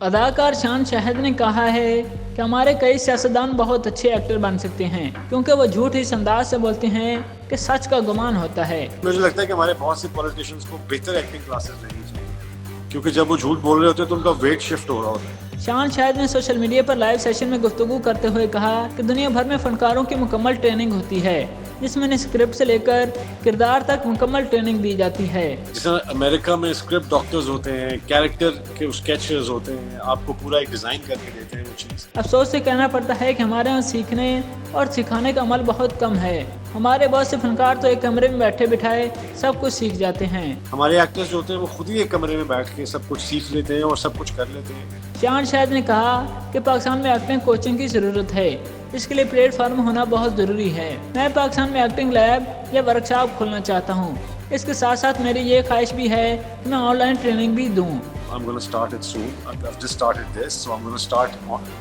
अदाकार शान शाहिद ने कहा है कि हमारे कई सियासतदान बहुत अच्छे एक्टर बन सकते हैं क्योंकि वो झूठ इस अंदाज से बोलते हैं कि सच का गुमान होता है। मुझे लगता है कि हमारे बहुत से पॉलिटिशियंस को बेहतर एक्टिंग क्लासेस लेनी चाहिए क्योंकि जब वो झूठ बोल रहे होते हैं तो उनका वेट शिफ्ट हो रहा होता है। शान शाहिद ने सोशल मीडिया पर लाइव सेशन में गुफ्तगू करते हुए कहा कि दुनिया भर में फनकारों की मुकम्मल ट्रेनिंग होती है जिसमें स्क्रिप्ट से लेकर किरदार तक मुकम्मल ट्रेनिंग दी जाती है। जैसे अमेरिका में स्क्रिप्ट डॉक्टर्स होते हैं, कैरेक्टर के स्केचेस होते हैं, आपको पूरा एक डिजाइन करके देते हैं वो चीज़। अफसोस से कहना पड़ता है कि हमारे यहाँ सीखने और सिखाने का अमल बहुत कम है। हमारे बहुत से फनकार तो एक कमरे में बैठे बिठाए सब कुछ सीख जाते हैं। हमारे एक्टर्स जो होते हैं वो खुद ही एक कमरे में बैठ के सब कुछ सीख लेते हैं और सब कुछ कर लेते हैं। शान शाहिद ने कहा कि पाकिस्तान में एक्टिंग कोचिंग की ज़रूरत है, इसके लिए प्लेटफॉर्म होना बहुत ज़रूरी है। मैं पाकिस्तान में एक्टिंग लैब या वर्कशॉप खोलना चाहता हूँ। इसके साथ साथ मेरी ये ख्वाहिश भी है कि मैं ऑनलाइन ट्रेनिंग भी दूँ। I'm going to start it soon. I've just started this, so I'm going to start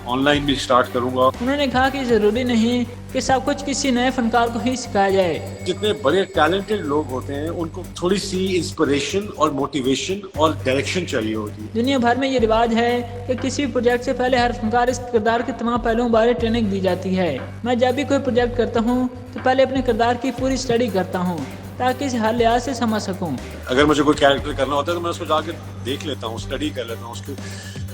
online भी start करूँगा। उन्होंने कहा कि ज़रूरी नहीं कि सब कुछ किसी नए फनकार को ही सिखाया जाए। जितने बड़े टैलेंटेड लोग होते हैं उनको थोड़ी सी इंस्पिरेशन और मोटिवेशन और डायरेक्शन चाहिए होती है। दुनिया भर में ये रिवाज है कि किसी भी प्रोजेक्ट से पहले हर फनकार इस किरदार के तमाम पहलुओं बारे ट्रेनिंग दी जाती है। मैं जब भी कोई प्रोजेक्ट करता हूँ तो पहले अपने किरदार की पूरी स्टडी करता हूँ ताकि इसे हर लिहाज से समझ सकूं। अगर मुझे कोई कैरेक्टर करना होता है तो मैं उसको जाके देख लेता हूँ, स्टडी कर लेता हूँ,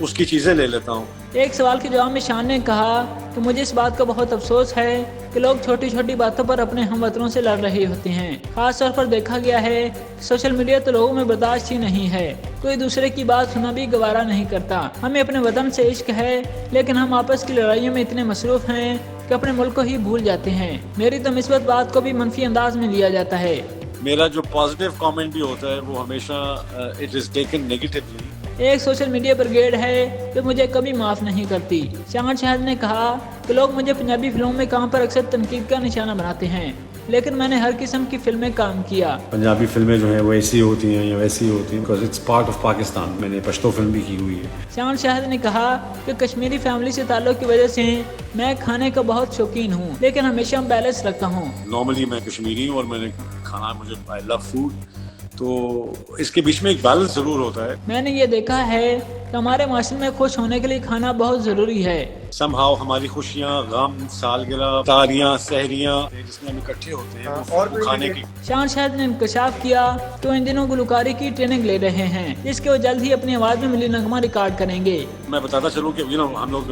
उसकी चीज़ें ले लेता हूँ। एक सवाल के जवाब में शान ने कहा कि मुझे इस बात का बहुत अफसोस है कि लोग छोटी छोटी बातों पर अपने हमवतनों से लड़ रहे होते हैं। खास तौर पर देखा गया है कि सोशल मीडिया तो लोगों में बर्दाश्त ही नहीं है, कोई दूसरे की बात सुना भी गवारा नहीं करता। हमें अपने वतन से इश्क है लेकिन हम आपस की लड़ाइयों में इतने मसरूफ हैं कि अपने मुल्क को ही भूल जाते हैं। मेरी तो मिस्बत बात को भी मनफी अंदाज में लिया जाता है। मेरा जो पॉजिटिव कमेंट भी होता है वो हमेशा इट इज टेकन नेगेटिवली। एक सोशल मीडिया ब्रिगेड है जो मुझे कभी माफ नहीं करती। शान शाहिद ने कहा कि लोग मुझे पंजाबी फिल्मों में काम पर अक्सर तनकीद का निशाना बनाते हैं लेकिन मैंने हर किस्म की फिल्में काम किया। पंजाबी फिल्में जो हैं वो ऐसी होती हैं या वैसी होती हैं because it's part of Pakistan. मैंने पश्तो फिल्म भी की हुई है। शान शाहिद ने कहा कि कश्मीरी फैमिली से ताल्लुक की वजह से मैं खाने का बहुत शौकीन हूँ लेकिन हमेशा बैलेंस रखता हूँ। नॉर्मली मैं कश्मीरी हूँ और मैंने खाना मुझे आई लव फूड, तो इसके बीच में एक बैलेंस जरूर होता है। मैंने ये देखा है कि हमारे माशरे में खुश होने के लिए खाना बहुत जरूरी है। समहाउ हमारी खुशियाँ, गम, सालगिरह, तारियां, सहरियां जिसमें हम इकट्ठे होते हैं वो खाने की। शान शाहिद ने इंकशाफ किया तो इन दिनों गुलकारी की ट्रेनिंग ले रहे हैं जिसके वो जल्द ही अपनी आवाज में मिली नगमा रिकॉर्ड करेंगे। मैं बताता चलूँ कि हम लोग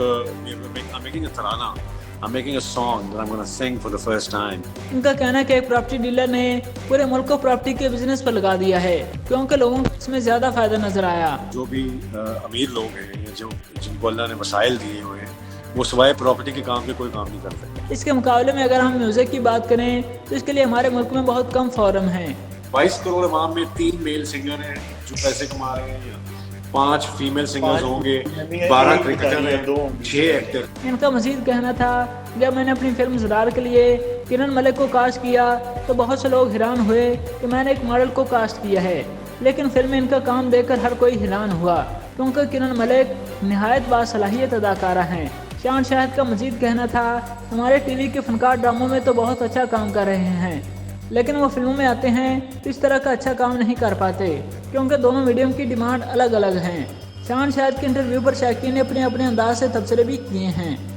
I'm making a song that I'm going to sing for the first time. इनका कहना है कि एक प्रॉपर्टी डीलर ने पूरे मुल्क को प्रॉपर्टी के बिजनेस पर लगा दिया है क्योंकि लोगों को इसमें ज्यादा फायदा नजर आया। जो भी अमीर लोग हैं या जिनको अल्लाह ने वसाइल दिए हुए हैं वो सिवाय प्रॉपर्टी के काम के कोई काम नहीं करते। इसके मुकाबले में अगर हम म्यूजिक की बात करें तो इसके लिए हमारे मुल्क में बहुत कम फोरम है। 22 करोड़ अवाम में 3 मेल सिंगर हैं जो पैसे कमा रहे हैं, 5 फीमेल सिंगर्स होंगे, 12 क्रिकेटर हैं, 6 एक्टर। इनका मजीद कहना था जब मैंने अपनी फिल्म ज़रार के लिए किरण मलिक को कास्ट किया तो बहुत से लोग हैरान हुए कि मैंने एक मॉडल को कास्ट किया है लेकिन फिल्म में इनका काम देखकर हर कोई हैरान हुआ क्योंकि किरण मलिक नहायत बासलाहियत अदाकारा हैं। शान शाहिद का मजीद कहना था हमारे टीवी के फनकार ड्रामों में तो बहुत अच्छा काम कर रहे हैं लेकिन वो फिल्मों में आते हैं तो इस तरह का अच्छा काम नहीं कर पाते क्योंकि दोनों मीडियम की डिमांड अलग अलग हैं। शान शाहिद के इंटरव्यू पर शायकीन ने अपने अपने अंदाज से तबसरे भी किए हैं।